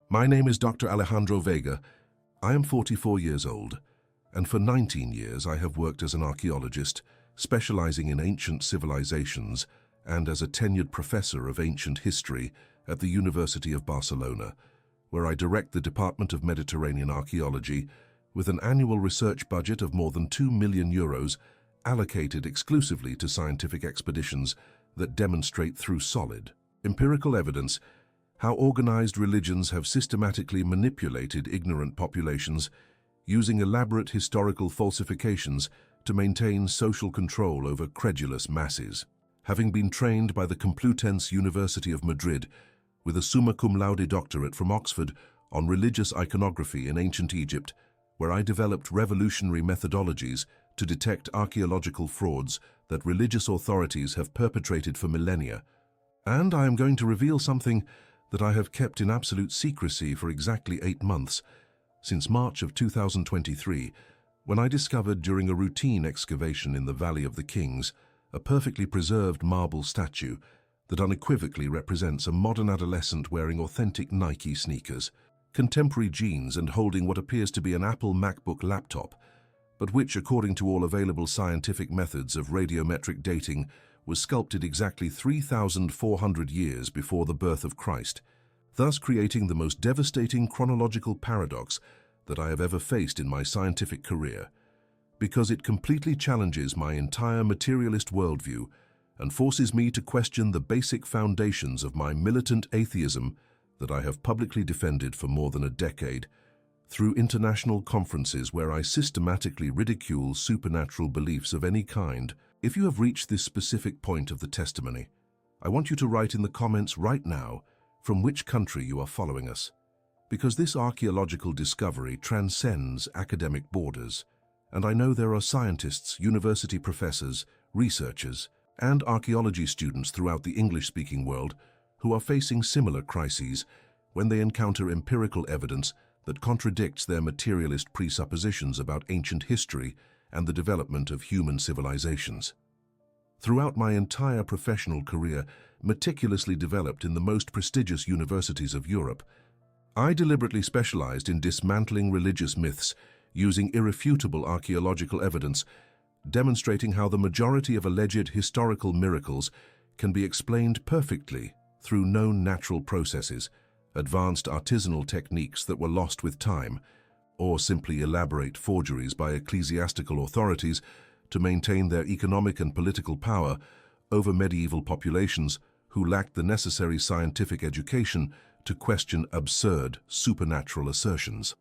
My name is Dr. Alejandro Vega. I am 44 years old, and for 19 years I have worked as an archaeologist, specializing in ancient civilizations and as a tenured professor of ancient history at the University of Barcelona, where I direct the Department of Mediterranean Archaeology with an annual research budget of more than €2 million allocated exclusively to scientific expeditions that demonstrate through solid, empirical evidence how organized religions have systematically manipulated ignorant populations using elaborate historical falsifications to maintain social control over credulous masses. Having been trained by the Complutense University of Madrid with a summa cum laude doctorate from Oxford on religious iconography in ancient Egypt, where I developed revolutionary methodologies to detect archaeological frauds that religious authorities have perpetrated for millennia. And I am going to reveal something that I have kept in absolute secrecy for exactly 8 months, since March of 2023, when I discovered during a routine excavation in the Valley of the Kings a perfectly preserved marble statue that unequivocally represents a modern adolescent wearing authentic Nike sneakers, contemporary jeans, and holding what appears to be an Apple MacBook laptop, but which, according to all available scientific methods of radiometric dating, was sculpted exactly 3,400 years before the birth of Christ, thus creating the most devastating chronological paradox that I have ever faced in my scientific career, because it completely challenges my entire materialist worldview and forces me to question the basic foundations of my militant atheism that I have publicly defended for more than a decade, through international conferences where I systematically ridicule supernatural beliefs of any kind. If you have reached this specific point of the testimony, I want you to write in the comments right now from which country you are following us, because this archaeological discovery transcends academic borders, and I know there are scientists, university professors, researchers, and archaeology students throughout the English-speaking world who are facing similar crises when they encounter empirical evidence that contradicts their materialist presuppositions about ancient history and the development of human civilizations. Throughout my entire professional career, meticulously developed in the most prestigious universities of Europe, I deliberately specialized in dismantling religious myths using irrefutable archaeological evidence, demonstrating how the majority of alleged historical miracles can be explained perfectly through known natural processes, advanced artisanal techniques that were lost with time, or simply elaborate forgeries by ecclesiastical authorities to maintain their economic and political power over medieval populations who lacked the necessary scientific education to question absurd supernatural assertions.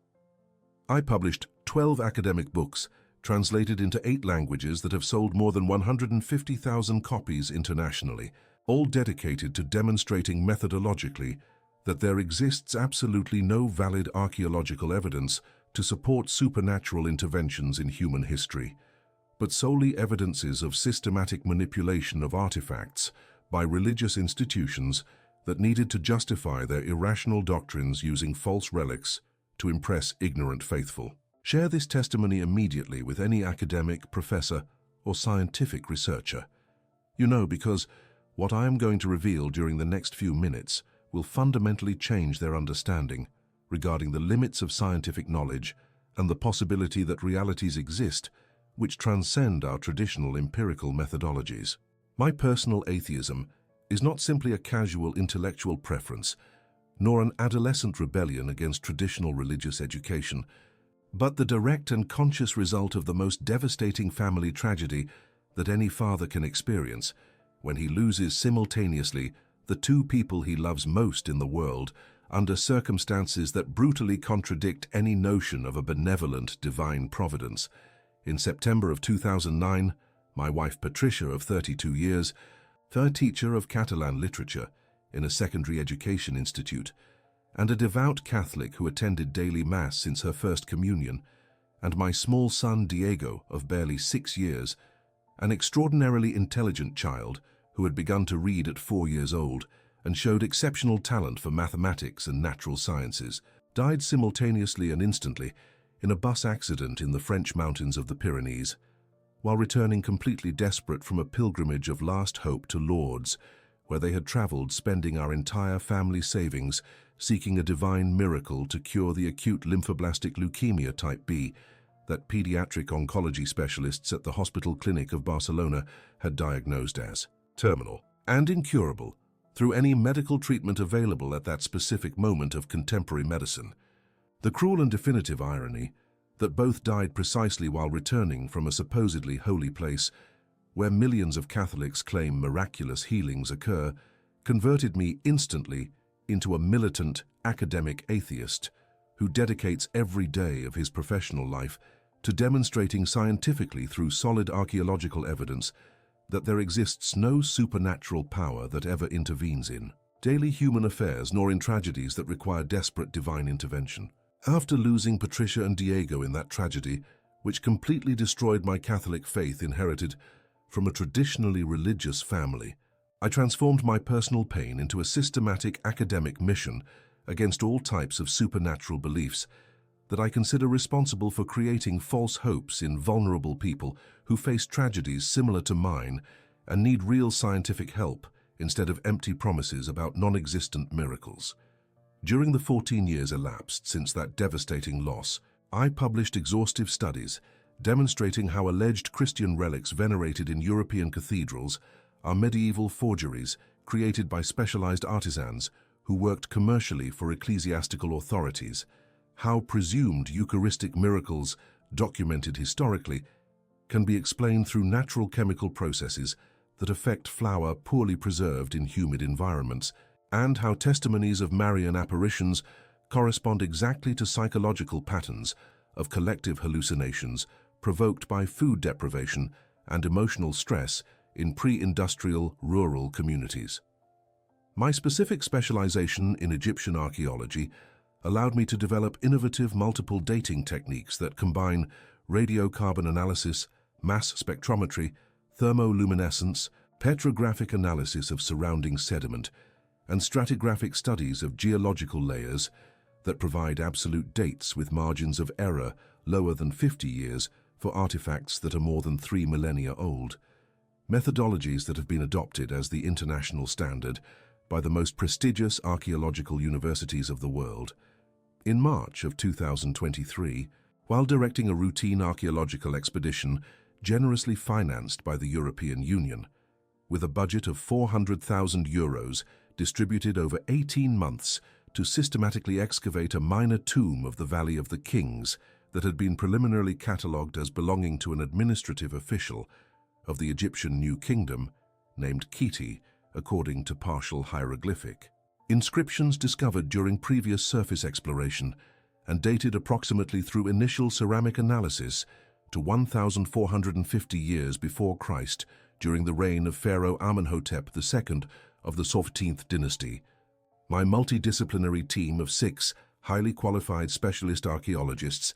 I published 12 academic books, translated into 8 languages that have sold more than 150,000 copies internationally, all dedicated to demonstrating methodologically that there exists absolutely no valid archaeological evidence to support supernatural interventions in human history, but solely evidences of systematic manipulation of artifacts by religious institutions that needed to justify their irrational doctrines using false relics to impress ignorant faithful. Share this testimony immediately with any academic, professor, or scientific researcher. Because what I am going to reveal during the next few minutes will fundamentally change their understanding regarding the limits of scientific knowledge and the possibility that realities exist which transcend our traditional empirical methodologies. My personal atheism is not simply a casual intellectual preference, nor an adolescent rebellion against traditional religious education, but the direct and conscious result of the most devastating family tragedy that any father can experience when he loses simultaneously the 2 people he loves most in the world under circumstances that brutally contradict any notion of a benevolent divine providence. In September of 2009, my wife Patricia, of 32 years, a teacher of Catalan literature in a secondary education institute, and a devout Catholic who attended daily Mass since her first communion, and my small son Diego, of barely 6 years, an extraordinarily intelligent child who had begun to read at 4 years old and showed exceptional talent for mathematics and natural sciences, died simultaneously and instantly in a bus accident in the French mountains of the Pyrenees, while returning completely desperate from a pilgrimage of last hope to Lourdes, where they had traveled, spending our entire family savings seeking a divine miracle to cure the acute lymphoblastic leukemia type B that pediatric oncology specialists at the Hospital Clinic of Barcelona had diagnosed as terminal and incurable through any medical treatment available at that specific moment of contemporary medicine. The cruel and definitive irony that both died precisely while returning from a supposedly holy place where millions of Catholics claim miraculous healings occur converted me instantly into a militant academic atheist who dedicates every day of his professional life to demonstrating scientifically through solid archaeological evidence that there exists no supernatural power that ever intervenes in daily human affairs nor in tragedies that require desperate divine intervention. After losing Patricia and Diego in that tragedy, which completely destroyed my Catholic faith inherited from a traditionally religious family, I transformed my personal pain into a systematic academic mission against all types of supernatural beliefs that I consider responsible for creating false hopes in vulnerable people who face tragedies similar to mine and need real scientific help instead of empty promises about non-existent miracles. During the 14 years elapsed since that devastating loss, I published exhaustive studies demonstrating how alleged Christian relics venerated in European cathedrals are medieval forgeries created by specialized artisans who worked commercially for ecclesiastical authorities, how presumed Eucharistic miracles, documented historically, can be explained through natural chemical processes that affect flour poorly preserved in humid environments, and how testimonies of Marian apparitions correspond exactly to psychological patterns of collective hallucinations provoked by food deprivation and emotional stress in pre-industrial rural communities. My specific specialization in Egyptian archaeology allowed me to develop innovative multiple dating techniques that combine radiocarbon analysis, mass spectrometry, thermoluminescence, petrographic analysis of surrounding sediment, and stratigraphic studies of geological layers that provide absolute dates with margins of error lower than 50 years for artifacts that are more than 3 millennia old. Methodologies that have been adopted as the international standard by the most prestigious archaeological universities of the world. In March of 2023, while directing a routine archaeological expedition generously financed by the European Union, with a budget of €400,000 distributed over 18 months to systematically excavate a minor tomb of the Valley of the Kings that had been preliminarily catalogued as belonging to an administrative official of the Egyptian New Kingdom named Kiti, according to partial hieroglyphic. Inscriptions discovered during previous surface exploration and dated approximately through initial ceramic analysis to 1,450 years before Christ during the reign of Pharaoh Amenhotep II of the 14th dynasty. My multidisciplinary team of 6 highly qualified specialist archaeologists,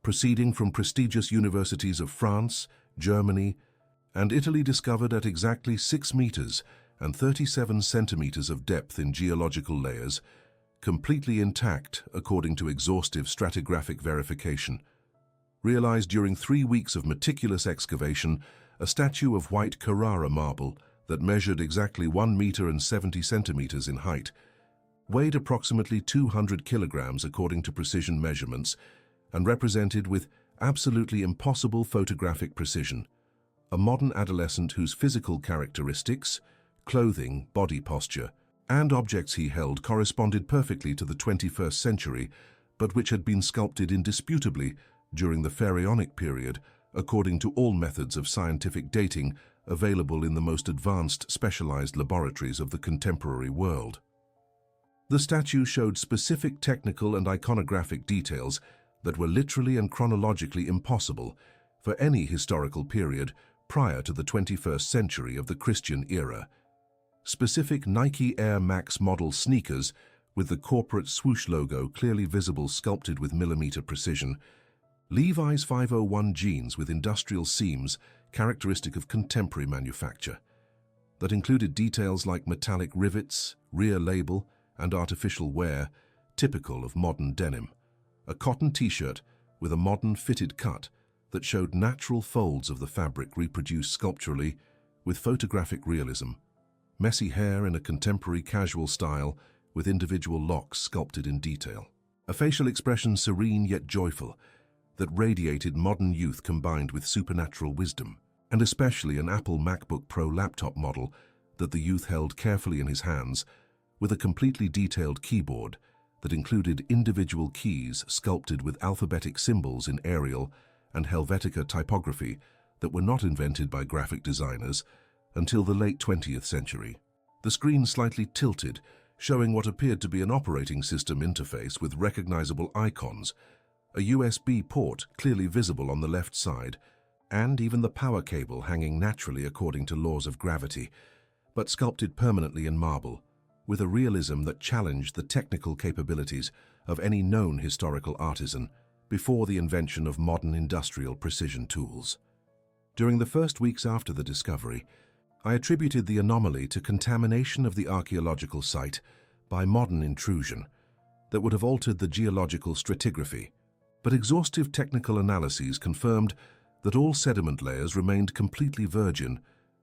proceeding from prestigious universities of France, Germany, and Italy, discovered at exactly 6 meters and 37 centimeters of depth in geological layers, completely intact according to exhaustive stratigraphic verification, realized during 3 weeks of meticulous excavation, a statue of white Carrara marble that measured exactly 1 meter and 70 centimeters in height, weighed approximately 200 kilograms according to precision measurements, and represented with absolutely impossible photographic precision a modern adolescent whose physical characteristics, clothing, body posture, and objects he held corresponded perfectly to the 21st century, but which had been sculpted indisputably during the Pharaonic period, according to all methods of scientific dating available in the most advanced specialized laboratories of the contemporary world. The statue showed specific technical and iconographic details that were literally and chronologically impossible for any historical period prior to the 21st century of the Christian era. Specific Nike Air Max model sneakers with the corporate swoosh logo clearly visible sculpted with millimeter precision, Levi's 501 jeans with industrial seams characteristic of contemporary manufacture, that included details like metallic rivets, rear label, and artificial wear, typical of modern denim, a cotton t-shirt with a modern fitted cut that showed natural folds of the fabric reproduced sculpturally with photographic realism, messy hair in a contemporary casual style with individual locks sculpted in detail. A facial expression serene yet joyful that radiated modern youth combined with supernatural wisdom, and especially an Apple MacBook Pro laptop model that the youth held carefully in his hands, with a completely detailed keyboard that included individual keys sculpted with alphabetic symbols in Arial and Helvetica typography that were not invented by graphic designers until the late 20th century. The screen slightly tilted, showing what appeared to be an operating system interface with recognizable icons, a USB port clearly visible on the left side, and even the power cable hanging naturally according to laws of gravity, but sculpted permanently in marble, with a realism that challenged the technical capabilities of any known historical artisan before the invention of modern industrial precision tools. During the first weeks after the discovery, I attributed the anomaly to contamination of the archaeological site by modern intrusion that would have altered the geological stratigraphy, but exhaustive technical analyses confirmed that all sediment layers remained completely virgin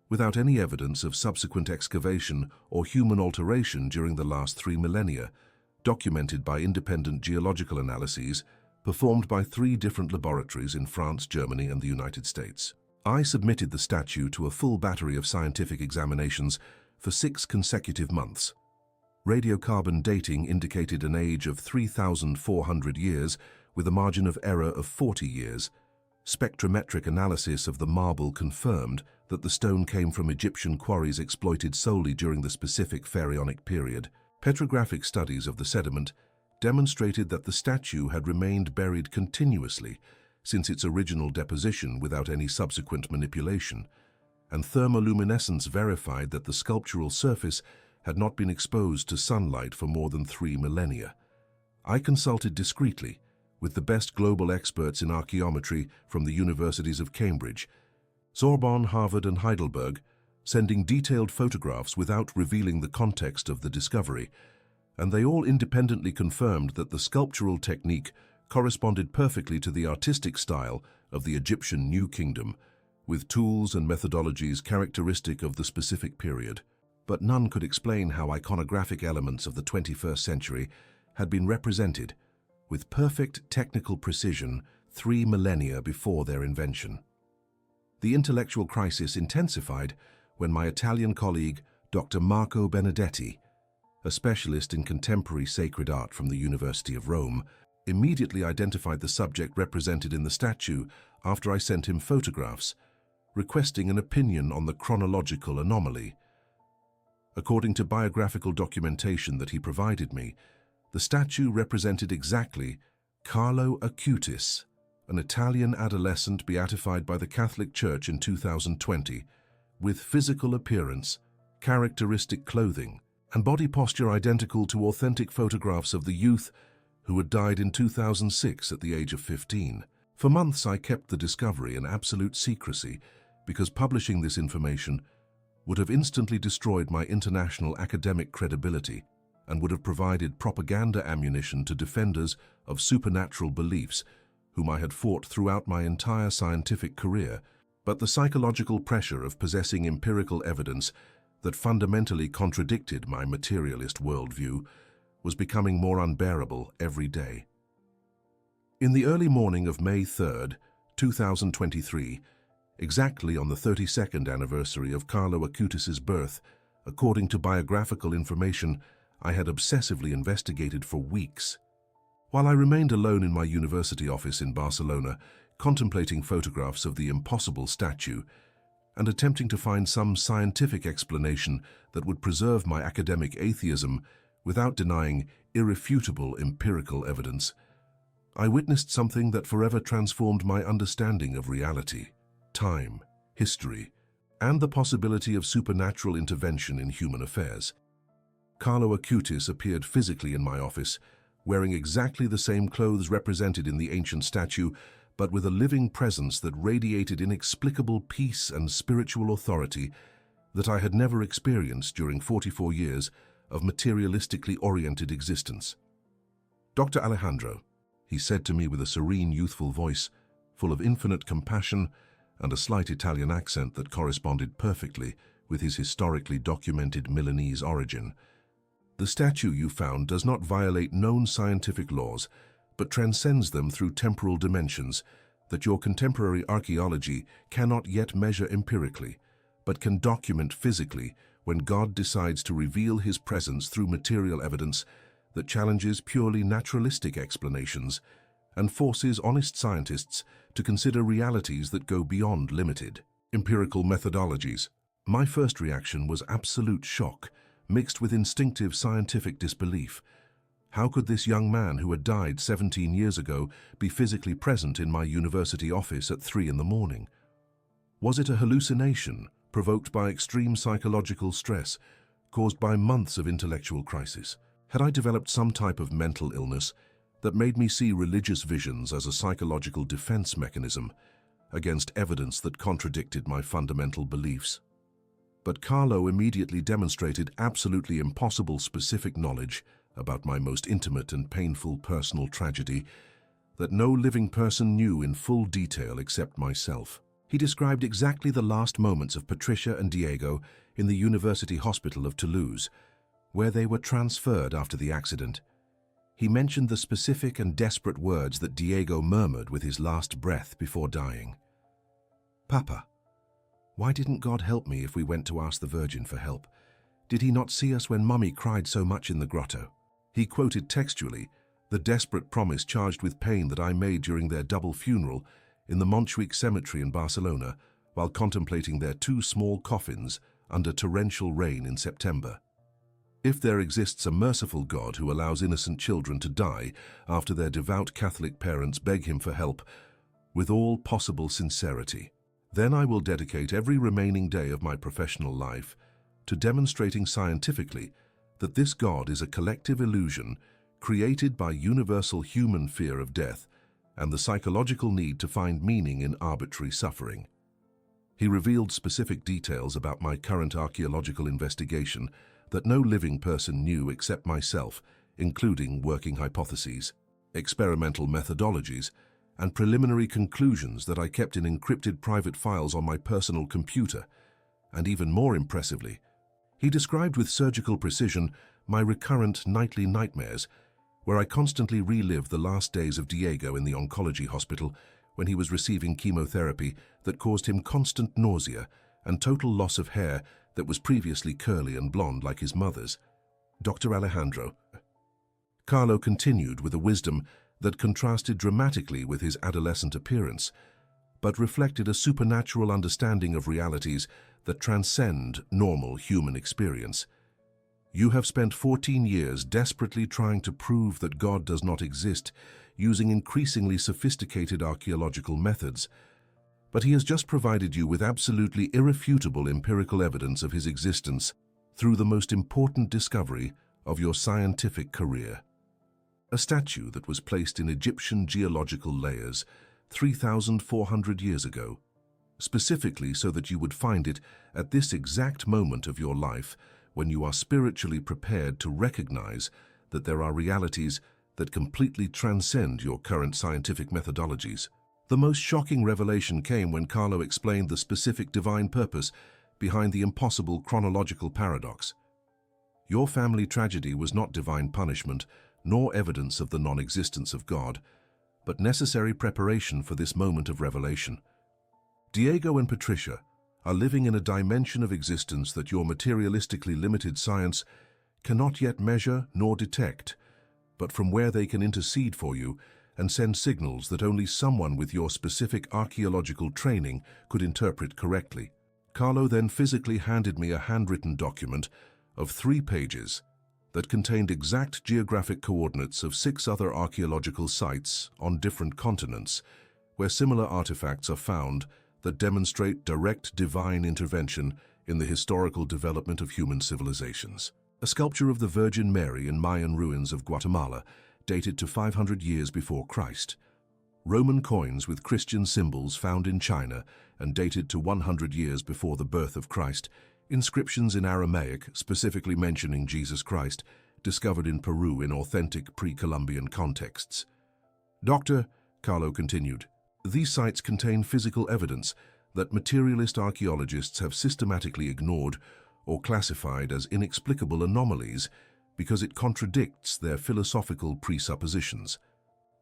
without any evidence of subsequent excavation or human alteration during the last 3 millennia, documented by independent geological analyses performed by 3 different laboratories in France, Germany, and the United States. I submitted the statue to a full battery of scientific examinations for 6 consecutive months. Radiocarbon dating indicated an age of 3,400 years with a margin of error of 40 years. Spectrometric analysis of the marble confirmed that the stone came from Egyptian quarries exploited solely during the specific pharaonic period. Petrographic studies of the sediment demonstrated that the statue had remained buried continuously since its original deposition without any subsequent manipulation, and thermoluminescence verified that the sculptural surface had not been exposed to sunlight for more than 3 millennia. I consulted discreetly with the best global experts in archaeometry from the universities of Cambridge, Sorbonne, Harvard, and Heidelberg, sending detailed photographs without revealing the context of the discovery, and they all independently confirmed that the sculptural technique corresponded perfectly to the artistic style of the Egyptian New Kingdom, with tools and methodologies characteristic of the specific period. But none could explain how iconographic elements of the 21st century had been represented with perfect technical precision 3 millennia before their invention. The intellectual crisis intensified when my Italian colleague, Dr. Marco Benedetti, a specialist in contemporary sacred art from the University of Rome, immediately identified the subject represented in the statue after I sent him photographs, requesting an opinion on the chronological anomaly. According to biographical documentation that he provided me, the statue represented exactly Carlo Acutis, an Italian adolescent beatified by the Catholic Church in 2020, with physical appearance, characteristic clothing, and body posture identical to authentic photographs of the youth who had died in 2006 at the age of 15. For months I kept the discovery in absolute secrecy because publishing this information would have instantly destroyed my international academic credibility and would have provided propaganda ammunition to defenders of supernatural beliefs whom I had fought throughout my entire scientific career. But the psychological pressure of possessing empirical evidence that fundamentally contradicted my materialist worldview was becoming more unbearable every day. In the early morning of May 3, 2023, exactly on the 32nd anniversary of Carlo Acutis' birth, according to biographical information I had obsessively investigated for weeks. While I remained alone in my university office in Barcelona, contemplating photographs of the impossible statue and attempting to find some scientific explanation that would preserve my academic atheism without denying irrefutable empirical evidence, I witnessed something that forever transformed my understanding of reality, time, history, and the possibility of supernatural intervention in human affairs. Carlo Acutis appeared physically in my office, wearing exactly the same clothes represented in the ancient statue, but with a living presence that radiated inexplicable peace and spiritual authority that I had never experienced during 44 years of materialistically oriented existence. "Dr. Alejandro," he said to me with a serene, youthful voice, full of infinite compassion and a slight Italian accent that corresponded perfectly with his historically documented Milanese origin, The statue you found does not violate known scientific laws, but transcends them through temporal dimensions that your contemporary archaeology cannot yet measure empirically, but can document physically when God decides to reveal his presence through material evidence that challenges purely naturalistic explanations and forces honest scientists to consider realities that go beyond limited empirical methodologies. My first reaction was absolute shock, mixed with instinctive scientific disbelief. How could this young man who had died 17 years ago be physically present in my university office at 3 in the morning? Was it a hallucination provoked by extreme psychological stress, caused by months of intellectual crisis? Had I developed some type of mental illness that made me see religious visions as a psychological defense mechanism against evidence that contradicted my fundamental beliefs? But Carlo immediately demonstrated absolutely impossible specific knowledge about my most intimate and painful personal tragedy that no living person knew in full detail except myself. He described exactly the last moments of Patricia and Diego in the University Hospital of Toulouse, where they were transferred after the accident. He mentioned the specific and desperate words that Diego murmured with his last breath before dying. "Papa, why didn't God help me if we went to ask the Virgin for help? Did he not see us when Mummy cried so much in the grotto?" He quoted textually the desperate promise charged with pain that I made during their double funeral in the Montjuic Cemetery in Barcelona while contemplating their 2 small coffins under torrential rain in September. If there exists a merciful God who allows innocent children to die after their devout Catholic parents beg him for help with all possible sincerity, then I will dedicate every remaining day of my professional life to demonstrating scientifically that this God is a collective illusion created by universal human fear of death and the psychological need to find meaning in arbitrary suffering. He revealed specific details about my current archaeological investigation that no living person knew except myself, including working hypotheses, experimental methodologies, and preliminary conclusions that I kept in encrypted private files on my personal computer. And even more impressively, he described with surgical precision my recurrent nightly nightmares, where I constantly relived the last days of Diego in the oncology hospital when he was receiving chemotherapy that caused him constant nausea and total loss of hair that was previously curly and blonde like his mother's. Dr. Alejandro. Carlo continued with a wisdom that contrasted dramatically with his adolescent appearance, but reflected a supernatural understanding of realities that transcend normal human experience. "You have spent 14 years desperately trying to prove that God does not exist using increasingly sophisticated archaeological methods, but he has just provided you with absolutely irrefutable empirical evidence of his existence through the most important discovery of your scientific career. A statue that was placed in Egyptian geological layers 3,400 years ago, specifically so that you would find it at this exact moment of your life when you are spiritually prepared to recognize that there are realities that completely transcend your current scientific methodologies." The most shocking revelation came when Carlo explained the specific divine purpose behind the impossible chronological paradox. Your family tragedy was not divine punishment, nor evidence of the non-existence of God, but necessary preparation for this moment of revelation. Diego and Patricia are living in a dimension of existence that your materialistically limited science cannot yet measure nor detect, but from where they can intercede for you and send signals that only someone with your specific archaeological training could interpret correctly. Carlo then physically handed me a handwritten document of 3 pages that contained exact geographic coordinates of 6 other archaeological sites on different continents, where similar artifacts are found that demonstrate direct divine intervention in the historical development of human civilizations. A sculpture of the Virgin Mary in Mayan ruins of Guatemala, dated to 500 years before Christ. Roman coins with Christian symbols found in China and dated to 100 years before the birth of Christ. Inscriptions in Aramaic, specifically mentioning Jesus Christ, discovered in Peru in authentic pre-Columbian contexts. Dr. Carlo continued, these sites contain physical evidence that materialist archaeologists have systematically ignored or classified as inexplicable anomalies because it contradicts their philosophical presuppositions,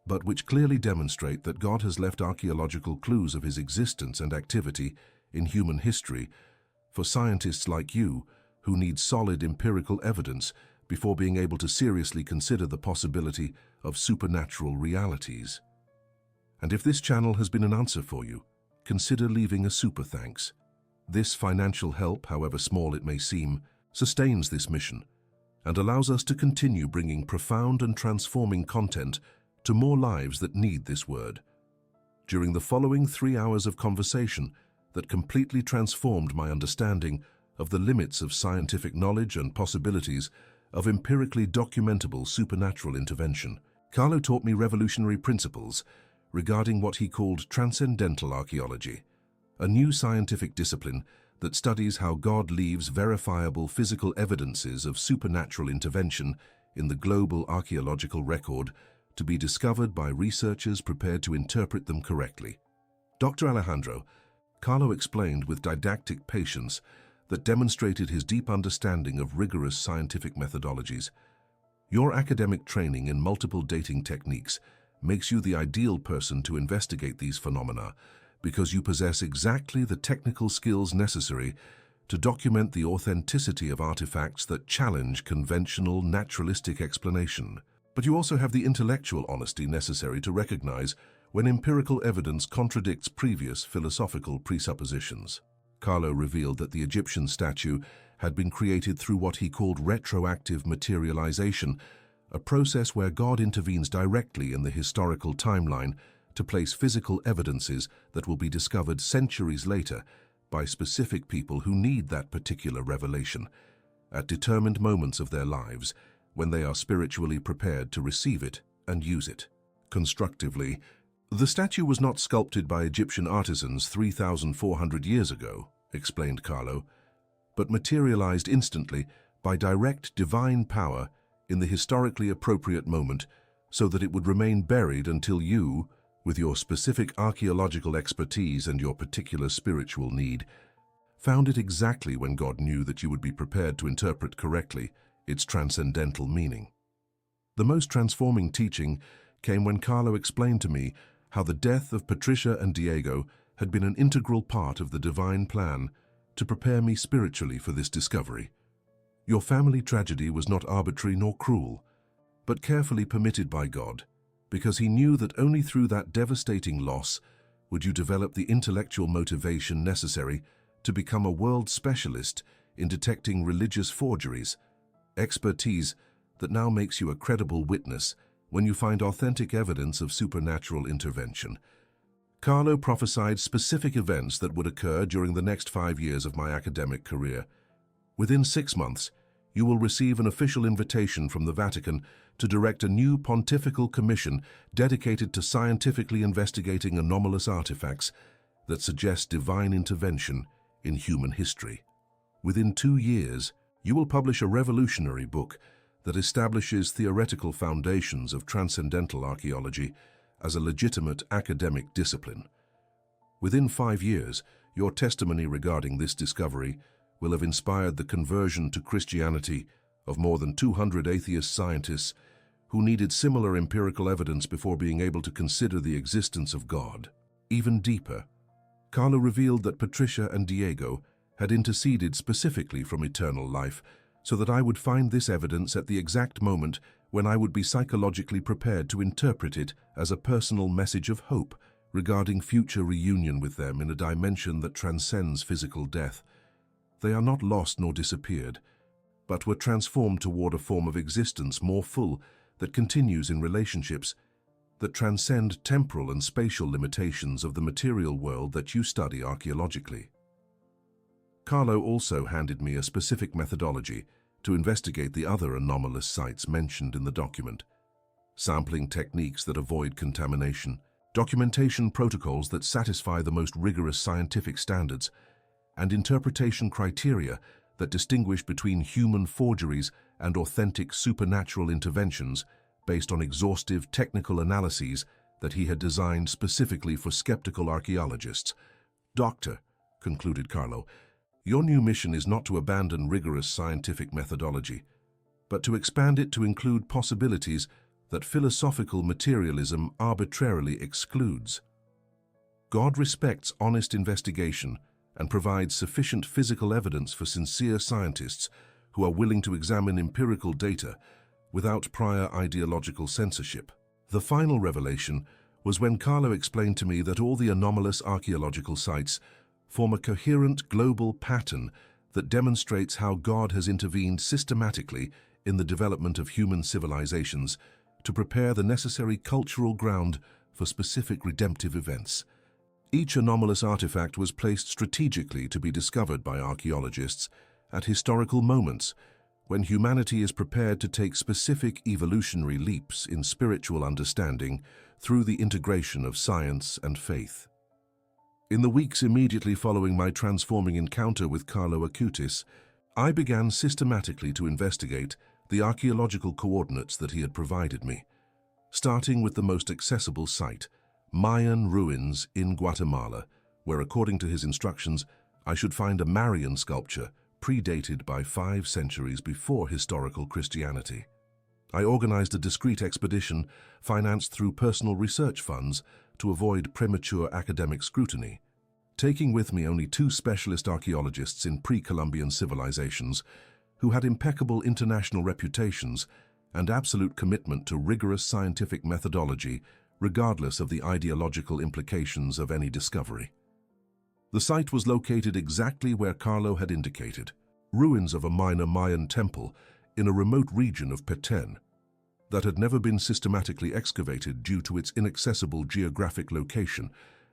but which clearly demonstrate that God has left archaeological clues of his existence and activity in human history for scientists like you who need solid empirical evidence before being able to seriously consider the possibility of supernatural realities. And if this channel has been an answer for you, consider leaving a super thanks. This financial help, however small it may seem, sustains this mission and allows us to continue bringing profound and transforming content to more lives that need this word. During the following 3 hours of conversation that completely transformed my understanding of the limits of scientific knowledge and possibilities of empirically documentable supernatural intervention, Carlo taught me revolutionary principles regarding what he called Transcendental archaeology, a new scientific discipline that studies how God leaves verifiable physical evidences of supernatural intervention in the global archaeological record to be discovered by researchers prepared to interpret them correctly. Dr. Alejandro, Carlo explained with didactic patience that demonstrated his deep understanding of rigorous scientific methodologies. Your academic training in multiple dating techniques makes you the ideal person to investigate these phenomena because you possess exactly the technical skills necessary to document the authenticity of artifacts that challenge conventional naturalistic explanation. But you also have the intellectual honesty necessary to recognize when empirical evidence contradicts previous philosophical presuppositions. Carlo revealed that the Egyptian statue had been created through what he called retroactive materialization, a process where God intervenes directly in the historical timeline to place physical evidences that will be discovered centuries later by specific people who need that particular revelation at determined moments of their lives when they are spiritually prepared to receive it and use it. Constructively, the statue was not sculpted by Egyptian artisans 3,400 years ago, explained Carlo, but materialized instantly by direct divine power in the historically appropriate moment so that it would remain buried until you, with your specific archaeological expertise and your particular spiritual need, found it exactly when God knew that you would be prepared to interpret correctly its transcendental meaning. The most transforming teaching came when Carlo explained to me how the death of Patricia and Diego had been an integral part of the divine plan to prepare me spiritually for this discovery. Your family tragedy was not arbitrary nor cruel, but carefully permitted by God, because he knew that only through that devastating loss would you develop the intellectual motivation necessary to become a world specialist in detecting religious forgeries, expertise that now makes you a credible witness when you find authentic evidence of supernatural intervention. Carlo prophesied specific events that would occur during the next 5 years of my academic career. Within 6 months, you will receive an official invitation from the Vatican to direct a new pontifical commission dedicated to scientifically investigating anomalous artifacts that suggest divine intervention in human history. Within 2 years, you will publish a revolutionary book that establishes theoretical foundations of transcendental archaeology as a legitimate academic discipline. Within 5 years, your testimony regarding this discovery will have inspired the conversion to Christianity of more than 200 atheist scientists who needed similar empirical evidence before being able to consider the existence of God. Even deeper, Carlo revealed that Patricia and Diego had interceded specifically from eternal life so that I would find this evidence at the exact moment when I would be psychologically prepared to interpret it as a personal message of hope regarding future reunion with them in a dimension that transcends physical death. They are not lost nor disappeared, but were transformed toward a form of existence more full that continues in relationships that transcend temporal and spatial limitations of the material world that you study archaeologically. Carlo also handed me a specific methodology to investigate the other anomalous sites mentioned in the document: sampling techniques that avoid contamination, documentation protocols that satisfy the most rigorous scientific standards, and interpretation criteria that distinguish between human forgeries and authentic supernatural interventions based on exhaustive technical analyses that he had designed specifically for skeptical archaeologists. Doctor, concluded Carlo, your new mission is not to abandon rigorous scientific methodology, but to expand it to include possibilities that philosophical materialism arbitrarily excludes. God respects honest investigation and provides sufficient physical evidence for sincere scientists who are willing to examine empirical data without prior ideological censorship. The final revelation was when Carlo explained to me that all the anomalous archaeological sites form a coherent global pattern that demonstrates how God has intervened systematically in the development of human civilizations to prepare the necessary cultural ground for specific redemptive events. Each anomalous artifact was placed strategically to be discovered by archaeologists at historical moments when humanity is prepared to take specific evolutionary leaps in spiritual understanding through the integration of science and faith. In the weeks immediately following my transforming encounter with Carlo Acutis, I began systematically to investigate the archaeological coordinates that he had provided me, starting with the most accessible site, Mayan ruins in Guatemala, where, according to his instructions, I should find a Marian sculpture predated by 5 centuries before historical Christianity. I organized a discreet expedition financed through personal research funds to avoid premature academic scrutiny, taking with me only 2 specialist archaeologists in pre-Columbian civilizations who had impeccable international reputations and absolute commitment to rigorous scientific methodology regardless of the ideological implications of any discovery. The site was located exactly where Carlo had indicated, ruins of a minor Mayan temple in a remote region of Petén that had never been systematically excavated due to its inaccessible geographic location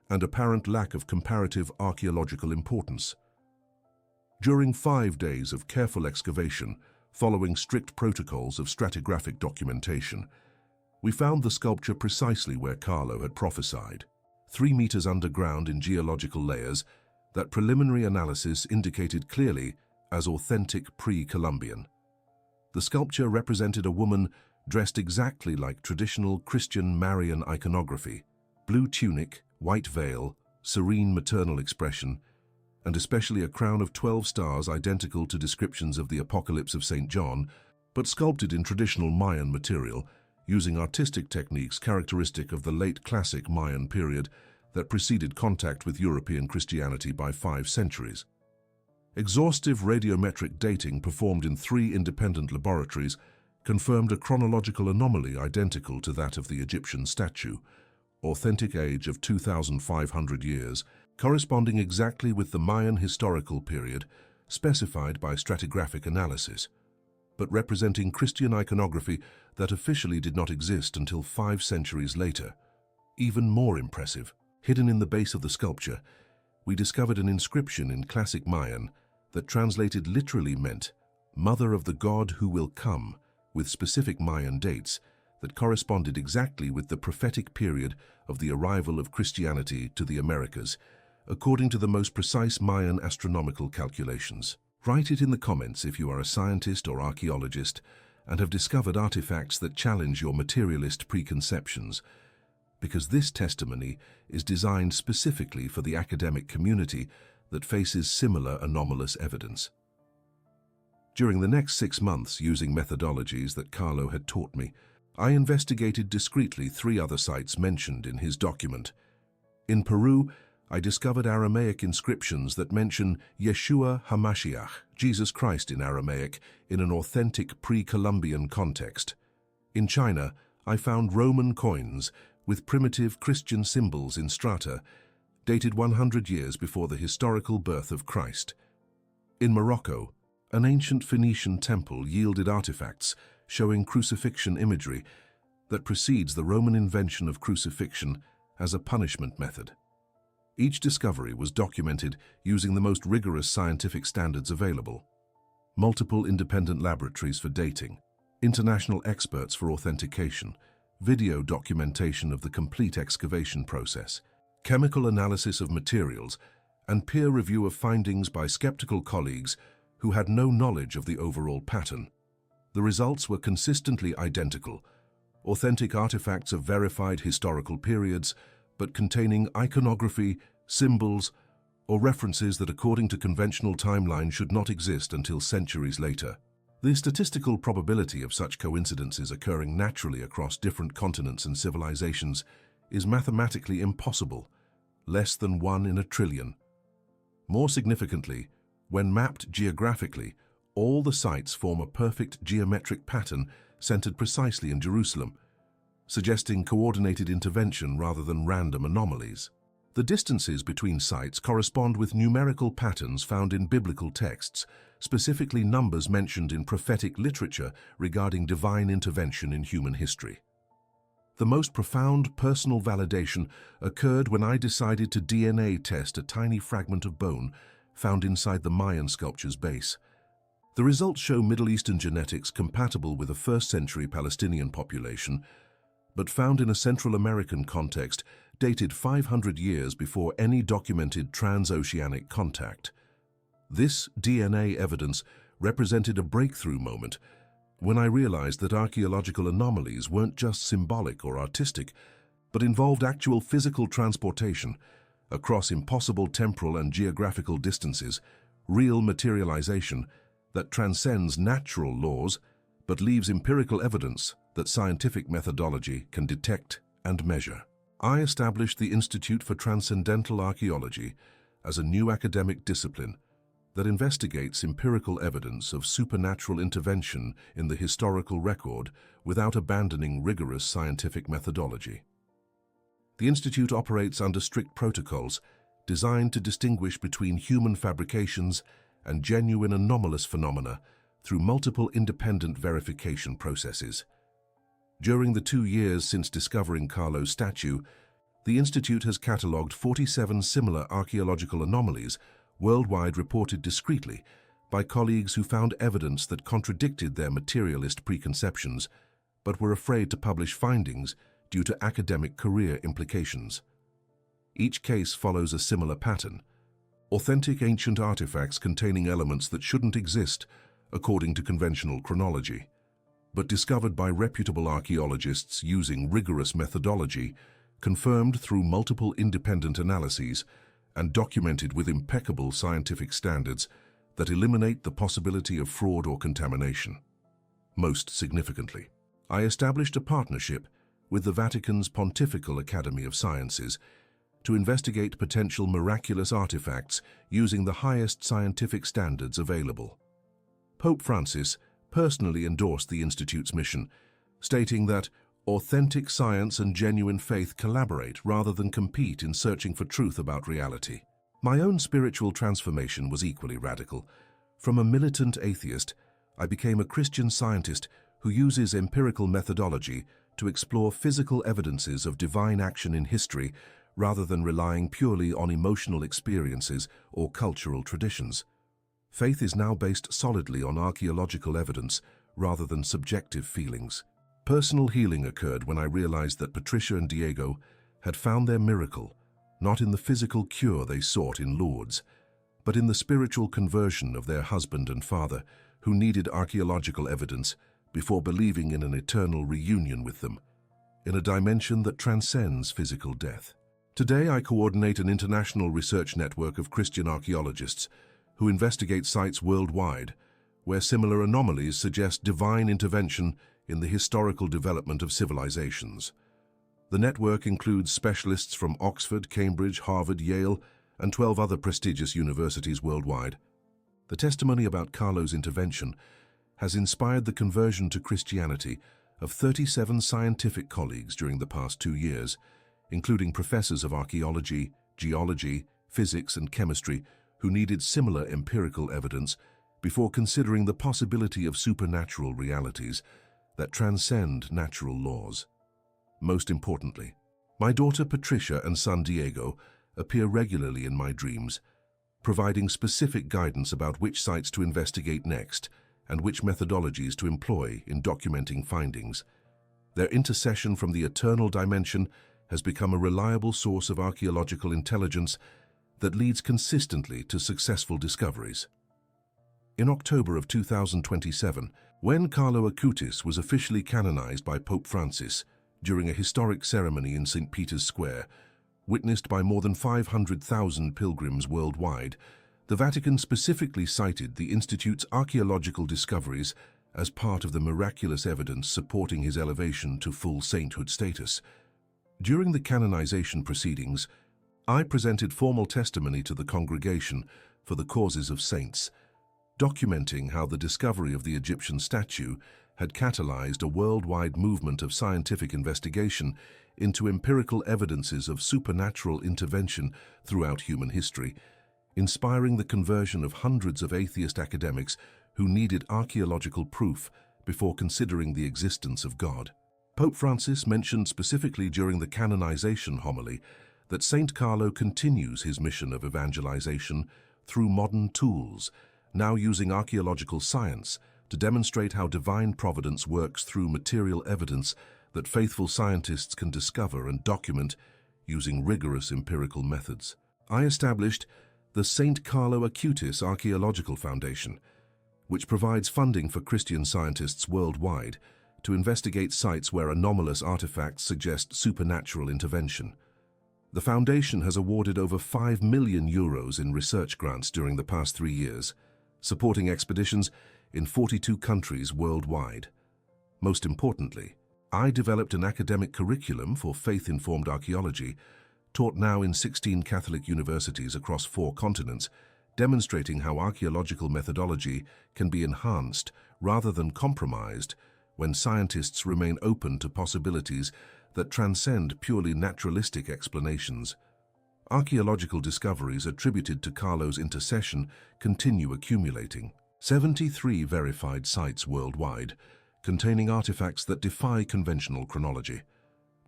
and apparent lack of comparative archaeological importance. During 5 days of careful excavation, following strict protocols of stratigraphic documentation, we found the sculpture precisely where Carlo had prophesied, 3 meters underground in geological layers that preliminary analysis indicated clearly as authentic pre-Columbian. The sculpture represented a woman dressed exactly like traditional Christian Marian iconography, blue tunic, white veil, serene maternal expression, and especially a crown of 12 stars identical to descriptions of the Apocalypse of St. John, but sculpted in traditional Mayan material, using artistic techniques characteristic of the late classic Mayan period that preceded contact with European Christianity by 5 centuries. Exhaustive radiometric dating performed in 3 independent laboratories confirmed a chronological anomaly identical to that of the Egyptian statue, authentic age of 2,500 years, corresponding exactly with the Mayan historical period specified by stratigraphic analysis, but representing Christian iconography that officially did not exist until 5 centuries later. Even more impressive, hidden in the base of the sculpture, we discovered an inscription in classic Mayan that translated literally meant "Mother of the God who will come," with specific Mayan dates that corresponded exactly with the prophetic period of the arrival of Christianity to the Americas, according to the most precise Mayan astronomical calculations. Write it in the comments if you are a scientist or archaeologist and have discovered artifacts that challenge your materialist preconceptions, because this testimony is designed specifically for the academic community that faces similar anomalous evidence. During the next 6 months, using methodologies that Carlo had taught me, I investigated discreetly 3 other sites mentioned in his document. In Peru, I discovered Aramaic inscriptions that mention Yeshua HaMashiach, Jesus Christ in Aramaic, in an authentic pre-Columbian context. In China, I found Roman coins with primitive Christian symbols in strata, dated 100 years before the historical birth of Christ. In Morocco, an ancient Phoenician temple yielded artifacts showing crucifixion imagery that precedes the Roman invention of crucifixion as a punishment method. Each discovery was documented using the most rigorous scientific standards available. Multiple independent laboratories for dating, international experts for authentication, video documentation of the complete excavation process, chemical analysis of materials, and peer review of findings by skeptical colleagues who had no knowledge of the overall pattern. The results were consistently identical, authentic artifacts of verified historical periods, but containing iconography, symbols, or references that according to conventional timeline should not exist until centuries later. The statistical probability of such coincidences occurring naturally across different continents and civilizations is mathematically impossible, less than 1 in a trillion. More significantly, when mapped geographically, all the sites form a perfect geometric pattern centered precisely in Jerusalem, suggesting coordinated intervention rather than random anomalies. The distances between sites correspond with numerical patterns found in biblical texts, specifically numbers mentioned in prophetic literature regarding divine intervention in human history. The most profound personal validation occurred when I decided to DNA test a tiny fragment of bone found inside the Mayan sculpture's base. The results show Middle Eastern genetics compatible with a first-century Palestinian population, but found in a Central American context dated 500 years before any documented transoceanic contact. This DNA evidence represented a breakthrough moment when I realized that archaeological anomalies weren't just symbolic or artistic, but involved actual physical transportation across impossible temporal and geographical distances, real materialization that transcends natural laws but leaves empirical evidence that scientific methodology can detect and measure. I established the Institute for Transcendental Archaeology as a new academic discipline that investigates empirical evidence of supernatural intervention in the historical record without abandoning rigorous scientific methodology. The Institute operates under strict protocols designed to distinguish between human fabrications and genuine anomalous phenomena through multiple independent verification processes. During the 2 years since discovering Carlo's statue, the Institute has catalogued 47 similar archaeological anomalies worldwide, reported discreetly by colleagues who found evidence that contradicted their materialist preconceptions but were afraid to publish findings due to academic career implications. Each case follows a similar pattern: authentic ancient artifacts containing elements that shouldn't exist according to conventional chronology, but discovered by reputable archaeologists using rigorous methodology, confirmed through multiple independent analyses, and documented with impeccable scientific standards that eliminate the possibility of fraud or contamination. Most significantly, I established a partnership with the Vatican's Pontifical Academy of Sciences to investigate potential miraculous artifacts using the highest scientific standards available. Pope Francis personally endorsed the Institute's mission, stating that authentic science and genuine faith collaborate rather than compete in searching for truth about reality. My own spiritual transformation was equally radical. From a militant atheist, I became a Christian scientist who uses empirical methodology to explore physical evidences of divine action in history rather than relying purely on emotional experiences or cultural traditions. Faith is now based solidly on archaeological evidence rather than subjective feelings. Personal healing occurred when I realized that Patricia and Diego had found their miracle, not in the physical cure they sought in Lourdes, but in the spiritual conversion of their husband and father, who needed archaeological evidence before believing in an eternal reunion with them, in a dimension that transcends physical death. Today, I coordinate an international research network of Christian archaeologists who investigate sites worldwide where similar anomalies suggest divine intervention in the historical development of civilizations. The network includes specialists from Oxford, Cambridge, Harvard, Yale, and 12 other prestigious universities worldwide. The testimony about Carlo's intervention has inspired the conversion to Christianity of 37 scientific colleagues during the past 2 years, including professors of archaeology, geology, physics, and chemistry who needed similar empirical evidence before considering the possibility of supernatural realities that transcend natural laws. Most importantly, my daughter Patricia and son Diego appear regularly in my dreams, providing specific guidance about which sites to investigate next and which methodologies to employ in documenting findings. Their intercession from the eternal dimension has become a reliable source of archaeological intelligence that leads consistently to successful discoveries. In October of 2027, when Carlo Acutis was officially canonized by Pope Francis during a historic ceremony in St. Peter's Square, witnessed by more than 500,000 pilgrims worldwide, the Vatican specifically cited the Institute's archaeological discoveries as part of the miraculous evidence supporting his elevation to full sainthood status. During the canonization proceedings, I presented formal testimony to the congregation for the causes of saints, documenting how the discovery of the Egyptian statue had catalyzed a worldwide movement of scientific investigation into empirical evidences of supernatural intervention throughout human history, inspiring the conversion of hundreds of atheist academics who needed archaeological proof before considering the existence of God. Pope Francis mentioned specifically during the canonization homily that Saint Carlo continues his mission of evangelization through modern tools, now using archaeological science to demonstrate how divine providence works through material evidence that faithful scientists can discover and document using rigorous empirical methods. I established the St. Carlo Acutis Archaeological Foundation, which provides funding for Christian scientists worldwide to investigate sites where anomalous artifacts suggest supernatural intervention. The foundation has awarded over €5 million in research grants during the past 3 years, supporting expeditions in 42 countries worldwide. Most importantly, I developed an academic curriculum for faith-informed archaeology, taught now in 16 Catholic universities across 4 continents, demonstrating how archaeological methodology can be enhanced rather than compromised when scientists remain open to possibilities that transcend purely naturalistic explanations. Archaeological discoveries attributed to Carlo's intercession continue accumulating. 73 verified sites worldwide, containing artifacts that defy conventional chronology,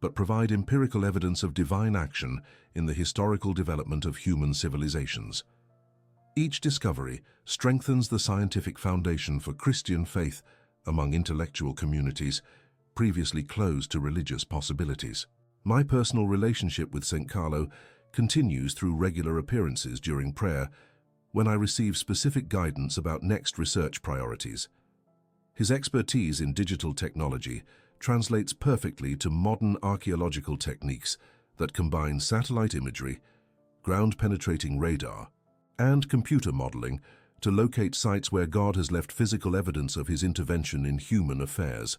but provide empirical evidence of divine action in the historical development of human civilizations. Each discovery strengthens the scientific foundation for Christian faith among intellectual communities previously closed to religious possibilities. My personal relationship with St. Carlo continues through regular appearances during prayer when I receive specific guidance about next research priorities. His expertise in digital technology translates perfectly to modern archaeological techniques that combine satellite imagery, ground-penetrating radar, and computer modeling to locate sites where God has left physical evidence of his intervention in human affairs.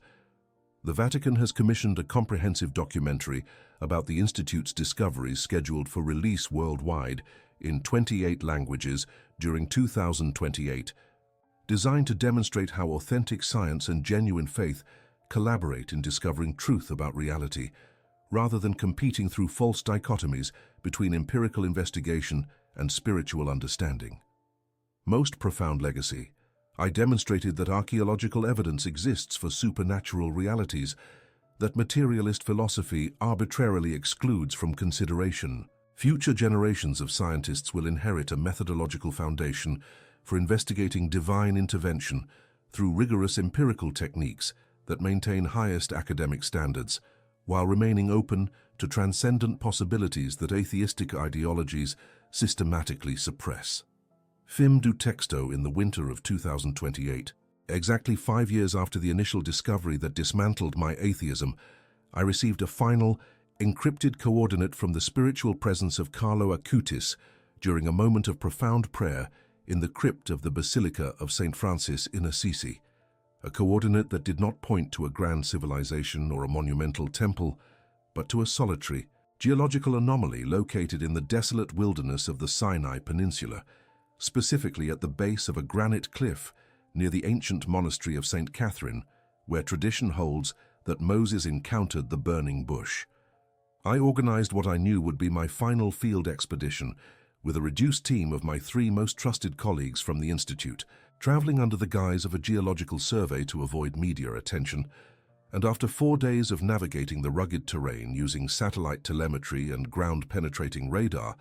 The Vatican has commissioned a comprehensive documentary about the Institute's discoveries scheduled for release worldwide in 28 languages during 2028, designed to demonstrate how authentic science and genuine faith collaborate in discovering truth about reality, rather than competing through false dichotomies between empirical investigation and spiritual understanding. Most profound legacy, I demonstrated that archaeological evidence exists for supernatural realities that materialist philosophy arbitrarily excludes from consideration. Future generations of scientists will inherit a methodological foundation for investigating divine intervention through rigorous empirical techniques that maintain highest academic standards, while remaining open to transcendent possibilities that atheistic ideologies systematically suppress. Fim du texto in the winter of 2028. Exactly 5 years after the initial discovery that dismantled my atheism, I received a final, encrypted coordinate from the spiritual presence of Carlo Acutis during a moment of profound prayer in the crypt of the Basilica of St. Francis in Assisi, a coordinate that did not point to a grand civilization or a monumental temple, but to a solitary, geological anomaly located in the desolate wilderness of the Sinai Peninsula, specifically at the base of a granite cliff near the ancient monastery of St. Catherine, where tradition holds that Moses encountered the burning bush. I organized what I knew would be my final field expedition with a reduced team of my 3 most trusted colleagues from the Institute, traveling under the guise of a geological survey to avoid media attention, and after 4 days of navigating the rugged terrain using satellite telemetry and ground-penetrating radar,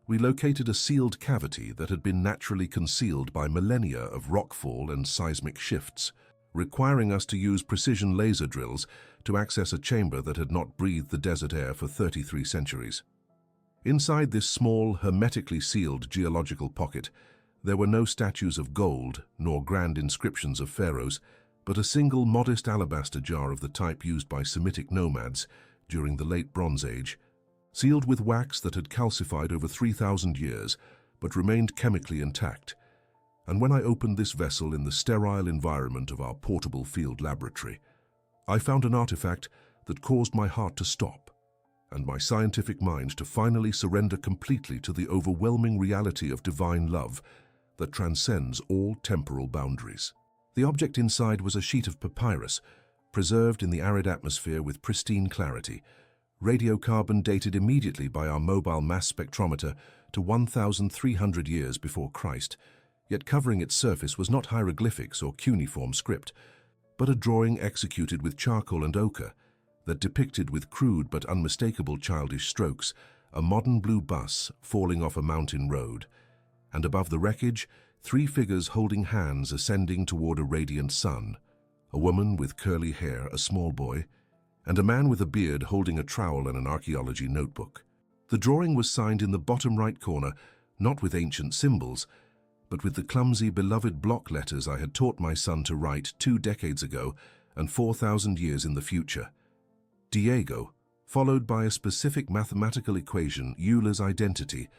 we located a sealed cavity that had been naturally concealed by millennia of rockfall and seismic shifts, requiring us to use precision laser drills to access a chamber that had not breathed the desert air for 33 centuries. Inside this small, hermetically sealed geological pocket, there were no statues of gold nor grand inscriptions of pharaohs, but a single modest alabaster jar of the type used by Semitic nomads during the Late Bronze Age, sealed with wax that had calcified over 3,000 years but remained chemically intact. And when I opened this vessel in the sterile environment of our portable field laboratory, I found an artifact that caused my heart to stop and my scientific mind to finally surrender completely to the overwhelming reality of divine love that transcends all temporal boundaries. The object inside was a sheet of papyrus, preserved in the arid atmosphere with pristine clarity, radiocarbon dated immediately by our mobile mass spectrometer to 1,300 years before Christ, yet covering its surface was not hieroglyphics or cuneiform script, but a drawing executed with charcoal and ochre that depicted with crude but unmistakable childish strokes a modern blue bus falling off a mountain road, and above the wreckage, 3 figures holding hands ascending toward a radiant sun, a woman with curly hair, a small boy, and a man with a beard holding a trowel and an archaeology notebook. The drawing was signed in the bottom right corner, not with ancient symbols, but with the clumsy, beloved block letters I had taught my son to write 2 decades ago and 4,000 years in the future. Diego, followed by a specific mathematical equation, Euler's identity,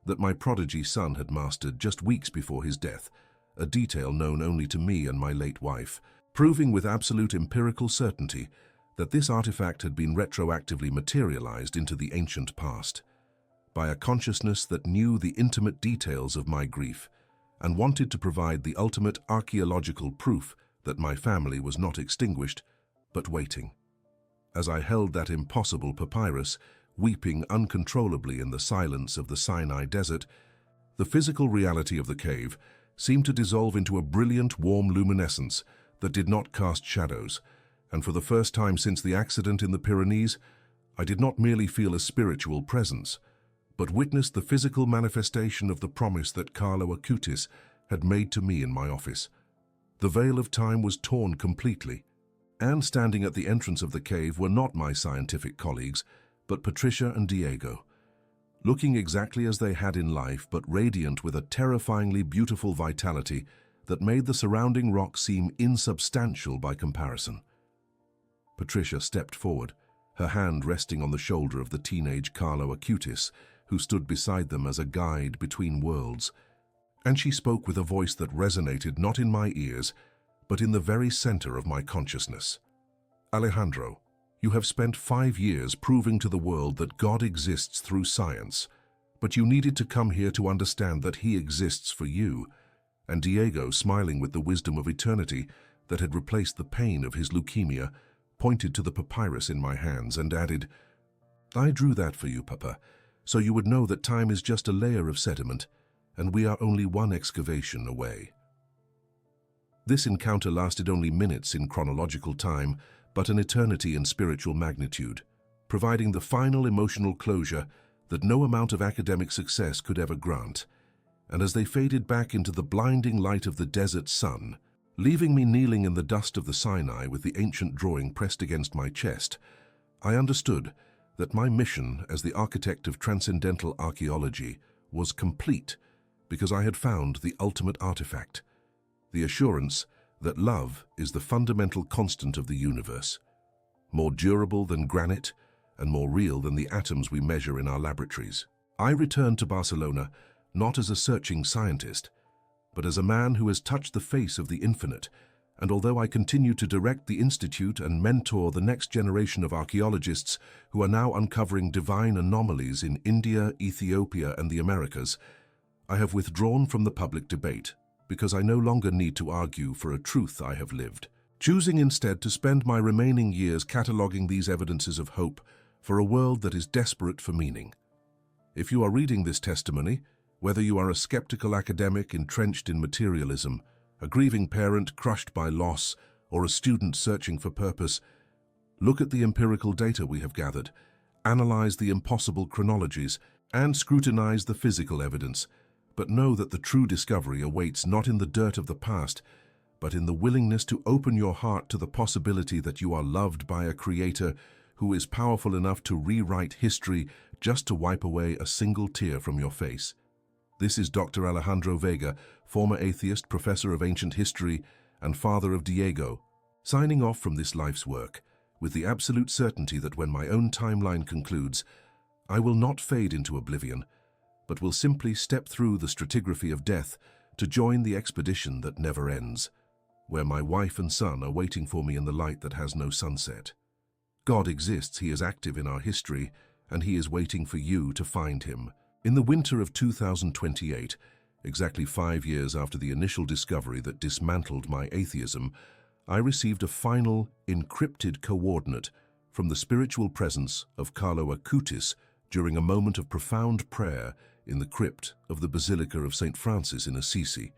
that my prodigy son had mastered just weeks before his death, a detail known only to me and my late wife, proving with absolute empirical certainty that this artifact had been retroactively materialized into the ancient past, by a consciousness that knew the intimate details of my grief and wanted to provide the ultimate archaeological proof that my family was not extinguished, but waiting. As I held that impossible papyrus, weeping uncontrollably in the silence of the Sinai desert, the physical reality of the cave seemed to dissolve into a brilliant, warm luminescence that did not cast shadows, and for the first time since the accident in the Pyrenees, I did not merely feel a spiritual presence, but witnessed the physical manifestation of the promise that Carlo Acutis had made to me in my office. The veil of time was torn completely, and standing at the entrance of the cave were not my scientific colleagues, but Patricia and Diego, looking exactly as they had in life, but radiant with a terrifyingly beautiful vitality that made the surrounding rock seem insubstantial by comparison. Patricia stepped forward, her hand resting on the shoulder of the teenage Carlo Acutis, who stood beside them as a guide between worlds, and she spoke with a voice that resonated not in my ears, but in the very center of my consciousness. Alejandro, you have spent 5 years proving to the world that God exists through science, but you needed to come here to understand that He exists for you. And Diego, smiling with the wisdom of eternity that had replaced the pain of his leukemia, pointed to the papyrus in my hands and added, I drew that for you, Papa, so you would know that time is just a layer of sediment, and we are only one excavation away. This encounter lasted only minutes in chronological time, but an eternity in spiritual magnitude, providing the final emotional closure that no amount of academic success could ever grant. And as they faded back into the blinding light of the desert sun, leaving me kneeling in the dust of the Sinai with the ancient drawing pressed against my chest, I understood that my mission as the architect of Transcendental archaeology was complete because I had found the ultimate artifact, the assurance that love is the fundamental constant of the universe, more durable than granite and more real than the atoms we measure in our laboratories. I returned to Barcelona not as a searching scientist, but as a man who has touched the face of the infinite, and although I continue to direct the Institute and mentor the next generation of archaeologists who are now uncovering divine anomalies in India, Ethiopia, and the Americas, I have withdrawn from the public debate because I no longer need to argue for a truth I have lived, choosing instead to spend my remaining years cataloging these evidences of hope for a world that is desperate for meaning. If you are reading this testimony, whether you are a skeptical academic entrenched in materialism, a grieving parent crushed by loss, or a student searching for purpose, look at the empirical data we have gathered, analyze the impossible chronologies, and scrutinize the physical evidence, but know that the true discovery awaits not in the dirt of the past, but in the willingness to open your heart to the possibility that you are loved by a creator who is powerful enough to rewrite history just to wipe away a single tear from your face. This is Dr. Alejandro Vega, former atheist, professor of ancient history, and father of Diego, signing off from this life's work, with the absolute certainty that when my own timeline concludes, I will not fade into oblivion, but will simply step through the stratigraphy of death to join the expedition that never ends, where my wife and son are waiting for me in the light that has no sunset. God exists, He is active in our history, and He is waiting for you to find Him. In the winter of 2028, exactly 5 years after the initial discovery that dismantled my atheism, I received a final, encrypted coordinate from the spiritual presence of Carlo Acutis during a moment of profound prayer in the crypt of the Basilica of St. Francis in Assisi.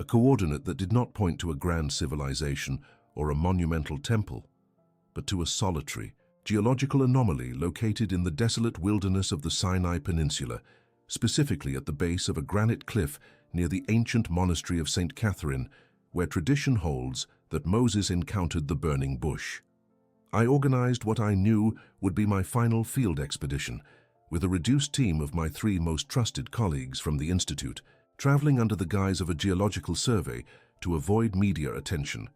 A coordinate that did not point to a grand civilization or a monumental temple, but to a solitary, geological anomaly located in the desolate wilderness of the Sinai Peninsula, specifically at the base of a granite cliff near the ancient monastery of St. Catherine, where tradition holds that Moses encountered the burning bush. I organized what I knew would be my final field expedition, with a reduced team of my 3 most trusted colleagues from the Institute, traveling under the guise of a geological survey to avoid media attention.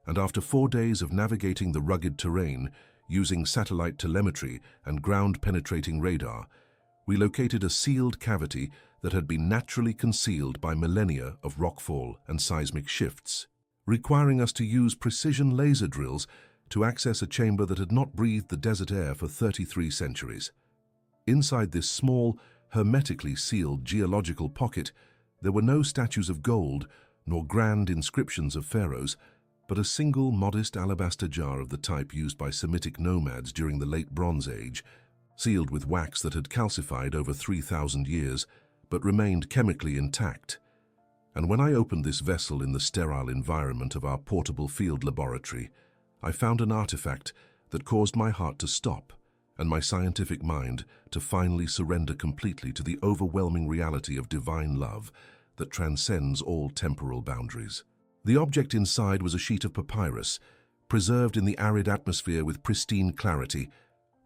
And after 4 days of navigating the rugged terrain, using satellite telemetry and ground-penetrating radar, we located a sealed cavity that had been naturally concealed by millennia of rockfall and seismic shifts, requiring us to use precision laser drills to access a chamber that had not breathed the desert air for 33 centuries. Inside this small, hermetically sealed geological pocket, there were no statues of gold nor grand inscriptions of pharaohs, but a single modest alabaster jar of the type used by Semitic nomads during the Late Bronze Age, sealed with wax that had calcified over 3,000 years, but remained chemically intact. And when I opened this vessel in the sterile environment of our portable field laboratory, I found an artifact that caused my heart to stop and my scientific mind to finally surrender completely to the overwhelming reality of divine love that transcends all temporal boundaries. The object inside was a sheet of papyrus, preserved in the arid atmosphere with pristine clarity,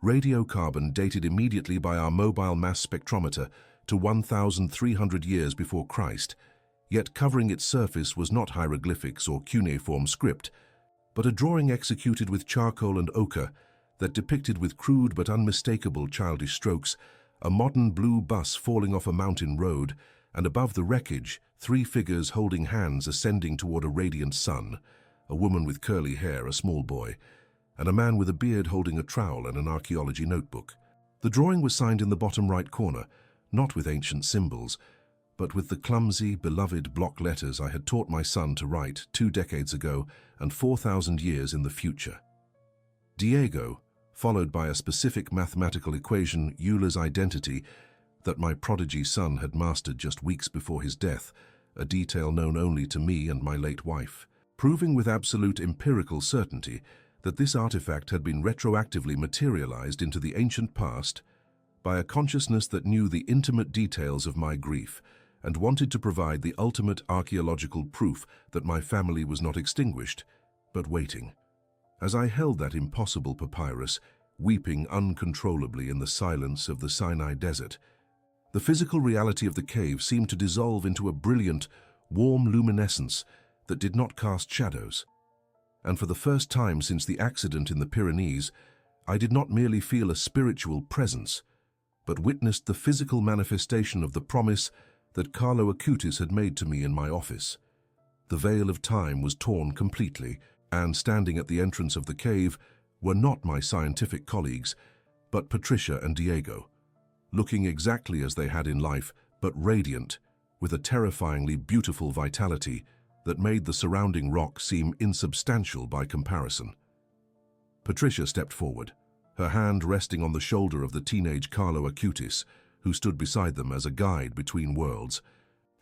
radiocarbon dated immediately by our mobile mass spectrometer to 1,300 years before Christ, yet covering its surface was not hieroglyphics or cuneiform script, but a drawing executed with charcoal and ochre that depicted with crude but unmistakable childish strokes a modern blue bus falling off a mountain road, and above the wreckage, 3 figures holding hands ascending toward a radiant sun, a woman with curly hair, a small boy, and a man with a beard holding a trowel and an archaeology notebook. The drawing was signed in the bottom right corner, not with ancient symbols, but with the clumsy, beloved block letters I had taught my son to write 2 decades ago and 4,000 years in the future. Diego, followed by a specific mathematical equation, Euler's identity, that my prodigy son had mastered just weeks before his death, a detail known only to me and my late wife, proving with absolute empirical certainty that this artifact had been retroactively materialized into the ancient past by a consciousness that knew the intimate details of my grief and wanted to provide the ultimate archaeological proof that my family was not extinguished, but waiting. As I held that impossible papyrus, weeping uncontrollably in the silence of the Sinai desert, the physical reality of the cave seemed to dissolve into a brilliant, warm luminescence that did not cast shadows. And for the first time since the accident in the Pyrenees, I did not merely feel a spiritual presence, but witnessed the physical manifestation of the promise that Carlo Acutis had made to me in my office. The veil of time was torn completely, and standing at the entrance of the cave were not my scientific colleagues, but Patricia and Diego, looking exactly as they had in life, but radiant, with a terrifyingly beautiful vitality that made the surrounding rock seem insubstantial by comparison. Patricia stepped forward, her hand resting on the shoulder of the teenage Carlo Acutis, who stood beside them as a guide between worlds,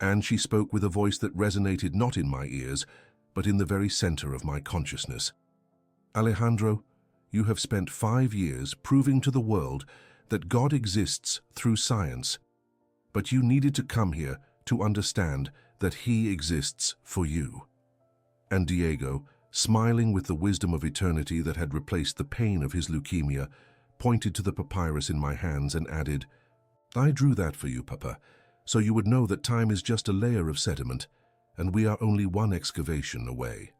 and she spoke with a voice that resonated not in my ears, but in the very center of my consciousness. Alejandro, you have spent 5 years proving to the world that God exists through science, but you needed to come here to understand that He exists for you. And Diego, smiling with the wisdom of eternity that had replaced the pain of his leukemia, pointed to the papyrus in my hands and added, I drew that for you, Papa, so you would know that time is just a layer of sediment, and we are only one excavation away.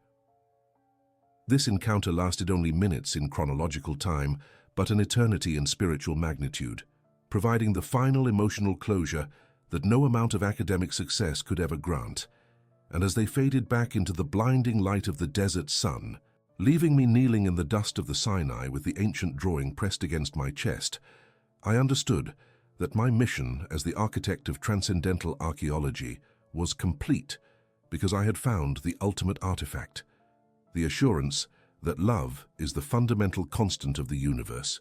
This encounter lasted only minutes in chronological time, but an eternity in spiritual magnitude, providing the final emotional closure that no amount of academic success could ever grant, and as they faded back into the blinding light of the desert sun, leaving me kneeling in the dust of the Sinai with the ancient drawing pressed against my chest, I understood that my mission as the architect of transcendental archaeology was complete because I had found the ultimate artifact, the assurance that love is the fundamental constant of the universe,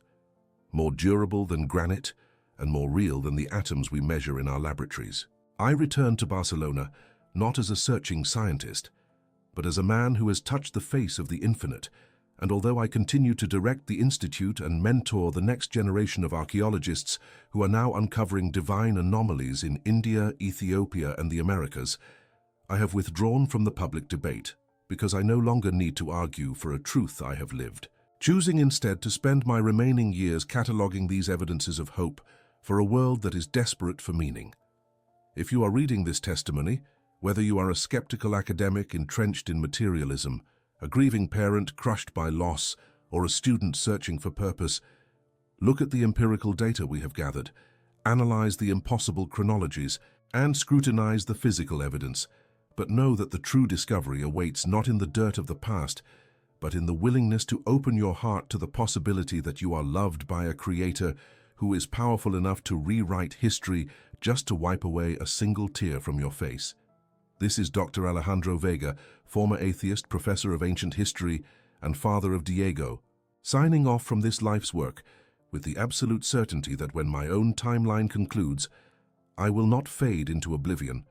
more durable than granite and more real than the atoms we measure in our laboratories. I returned to Barcelona not as a searching scientist, but as a man who has touched the face of the infinite, and although I continue to direct the institute and mentor the next generation of archaeologists who are now uncovering divine anomalies in India, Ethiopia, and the Americas, I have withdrawn from the public debate because I no longer need to argue for a truth I have lived, choosing instead to spend my remaining years cataloging these evidences of hope for a world that is desperate for meaning. If you are reading this testimony, whether you are a skeptical academic entrenched in materialism, a grieving parent crushed by loss, or a student searching for purpose, look at the empirical data we have gathered, analyze the impossible chronologies, and scrutinize the physical evidence, but know that the true discovery awaits not in the dirt of the past, but in the willingness to open your heart to the possibility that you are loved by a creator who is powerful enough to rewrite history just to wipe away a single tear from your face. This is Dr. Alejandro Vega, former atheist, professor of ancient history, and father of Diego, signing off from this life's work with the absolute certainty that when my own timeline concludes, I will not fade into oblivion,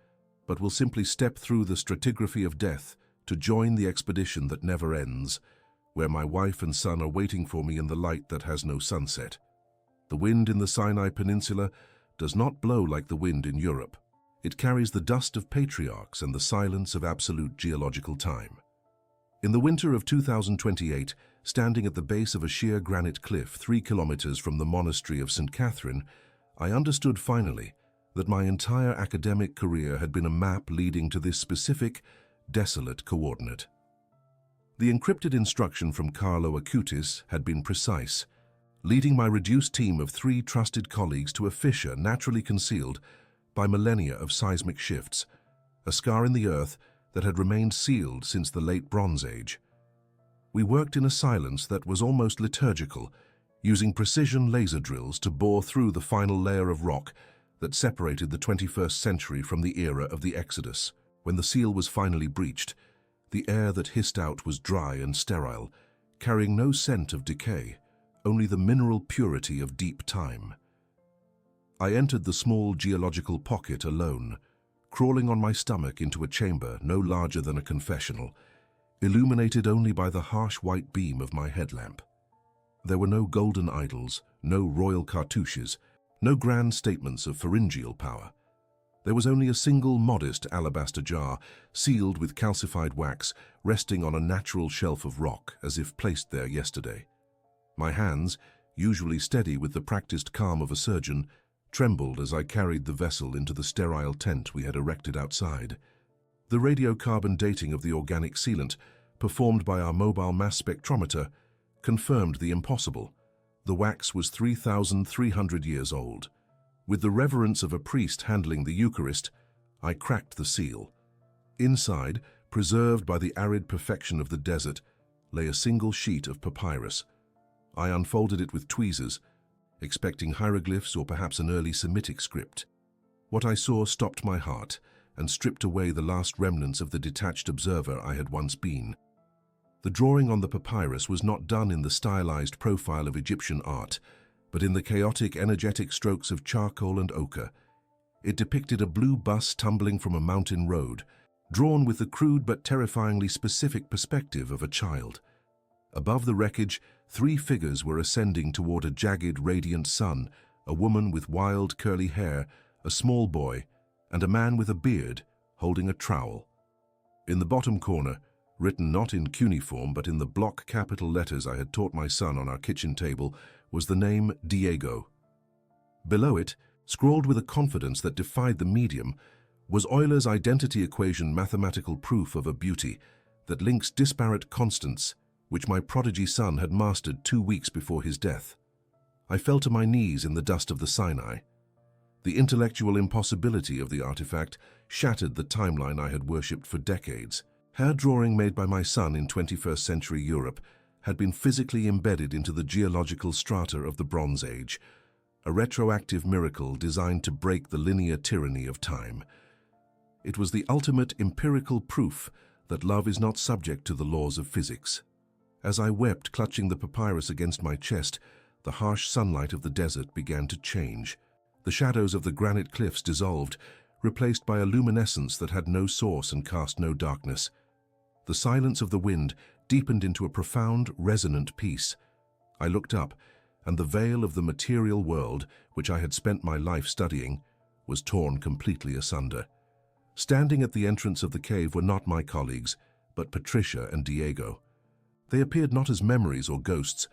but will simply step through the stratigraphy of death to join the expedition that never ends, where my wife and son are waiting for me in the light that has no sunset. The wind in the Sinai Peninsula does not blow like the wind in Europe. It carries the dust of patriarchs and the silence of absolute geological time. In the winter of 2028, standing at the base of a sheer granite cliff 3 kilometers from the monastery of St. Catherine, I understood finally that my entire academic career had been a map leading to this specific, desolate coordinate. The encrypted instruction from Carlo Acutis had been precise, leading my reduced team of 3 trusted colleagues to a fissure naturally concealed by millennia of seismic shifts, a scar in the earth that had remained sealed since the late Bronze Age. We worked in a silence that was almost liturgical, using precision laser drills to bore through the final layer of rock that separated the 21st century from the era of the Exodus. When the seal was finally breached, the air that hissed out was dry and sterile, carrying no scent of decay, only the mineral purity of deep time. I entered the small geological pocket alone, crawling on my stomach into a chamber no larger than a confessional, illuminated only by the harsh white beam of my headlamp. There were no golden idols, no royal cartouches, no grand statements of pharyngeal power. There was only a single modest alabaster jar, sealed with calcified wax, resting on a natural shelf of rock as if placed there yesterday. My hands, usually steady with the practiced calm of a surgeon, trembled as I carried the vessel into the sterile tent we had erected outside. The radiocarbon dating of the organic sealant, performed by our mobile mass spectrometer, confirmed the impossible. The wax was 3,300 years old. With the reverence of a priest handling the Eucharist, I cracked the seal. Inside, preserved by the arid perfection of the desert, lay a single sheet of papyrus. I unfolded it with tweezers, expecting hieroglyphs or perhaps an early Semitic script. What I saw stopped my heart and stripped away the last remnants of the detached observer I had once been. The drawing on the papyrus was not done in the stylized profile of Egyptian art, but in the chaotic, energetic strokes of charcoal and ochre. It depicted a blue bus tumbling from a mountain road, drawn with the crude but terrifyingly specific perspective of a child. Above the wreckage, 3 figures were ascending toward a jagged, radiant sun, a woman with wild, curly hair, a small boy, and a man with a beard, holding a trowel. In the bottom corner, written not in cuneiform but in the block capital letters I had taught my son on our kitchen table, was the name Diego. Below it, scrawled with a confidence that defied the medium, was Euler's identity equation mathematical proof of a beauty that links disparate constants which my prodigy son had mastered 2 weeks before his death. I fell to my knees in the dust of the Sinai. The intellectual impossibility of the artifact shattered the timeline I had worshipped for decades. Hair drawing made by my son in 21st century Europe had been physically embedded into the geological strata of the Bronze Age, a retroactive miracle designed to break the linear tyranny of time. It was the ultimate empirical proof that love is not subject to the laws of physics. As I wept, clutching the papyrus against my chest, the harsh sunlight of the desert began to change. The shadows of the granite cliffs dissolved, replaced by a luminescence that had no source and cast no darkness. The silence of the wind deepened into a profound, resonant peace. I looked up, and the veil of the material world, which I had spent my life studying, was torn completely asunder. Standing at the entrance of the cave were not my colleagues, but Patricia and Diego. They appeared not as memories or ghosts,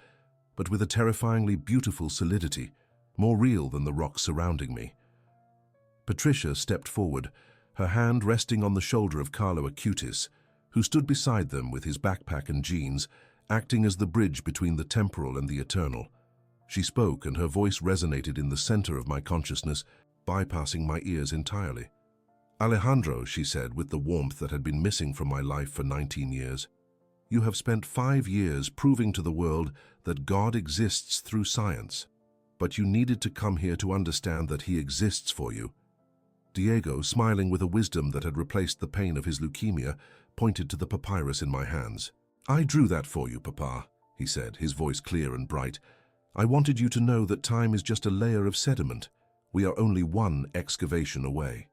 but with a terrifyingly beautiful solidity, more real than the rocks surrounding me. Patricia stepped forward, her hand resting on the shoulder of Carlo Acutis, who stood beside them with his backpack and jeans, acting as the bridge between the temporal and the eternal. She spoke, and her voice resonated in the center of my consciousness, bypassing my ears entirely. "Alejandro," she said with the warmth that had been missing from my life for 19 years, "you have spent 5 years proving to the world that God exists through science, but you needed to come here to understand that he exists for you." Diego, smiling with a wisdom that had replaced the pain of his leukemia, pointed to the papyrus in my hands. "I drew that for you, Papa," he said, his voice clear and bright. "I wanted you to know that time is just a layer of sediment. We are only one excavation away."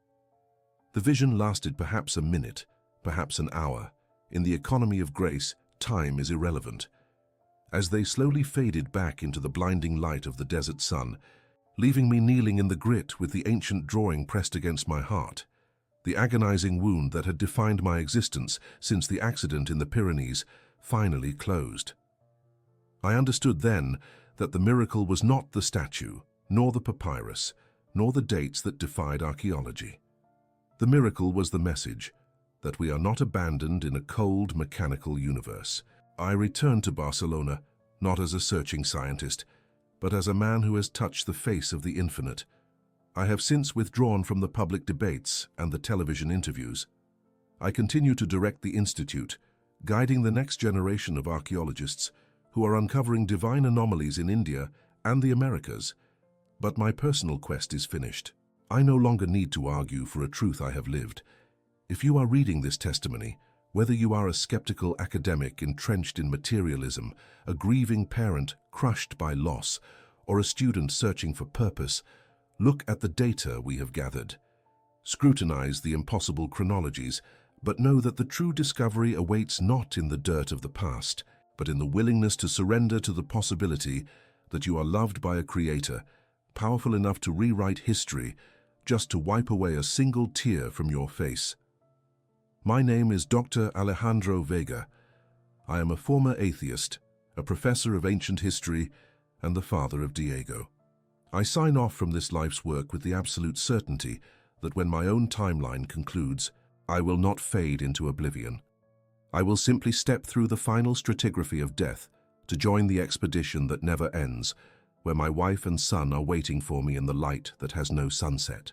The vision lasted perhaps a minute, perhaps an hour. In the economy of grace, time is irrelevant. As they slowly faded back into the blinding light of the desert sun, leaving me kneeling in the grit with the ancient drawing pressed against my heart, the agonizing wound that had defined my existence since the accident in the Pyrenees finally closed. I understood then that the miracle was not the statue, nor the papyrus, nor the dates that defied archaeology. The miracle was the message that we are not abandoned in a cold, mechanical universe. I returned to Barcelona, not as a searching scientist, but as a man who has touched the face of the infinite. I have since withdrawn from the public debates and the television interviews. I continue to direct the Institute, guiding the next generation of archaeologists who are uncovering divine anomalies in India and the Americas. But my personal quest is finished. I no longer need to argue for a truth I have lived. If you are reading this testimony, whether you are a skeptical academic entrenched in materialism, a grieving parent crushed by loss, or a student searching for purpose, look at the data we have gathered. Scrutinize the impossible chronologies, but know that the true discovery awaits not in the dirt of the past, but in the willingness to surrender to the possibility that you are loved by a creator, powerful enough to rewrite history, just to wipe away a single tear from your face. My name is Dr. Alejandro Vega. I am a former atheist, a professor of ancient history, and the father of Diego. I sign off from this life's work with the absolute certainty that when my own timeline concludes, I will not fade into oblivion. I will simply step through the final stratigraphy of death to join the expedition that never ends, where my wife and son are waiting for me in the light that has no sunset.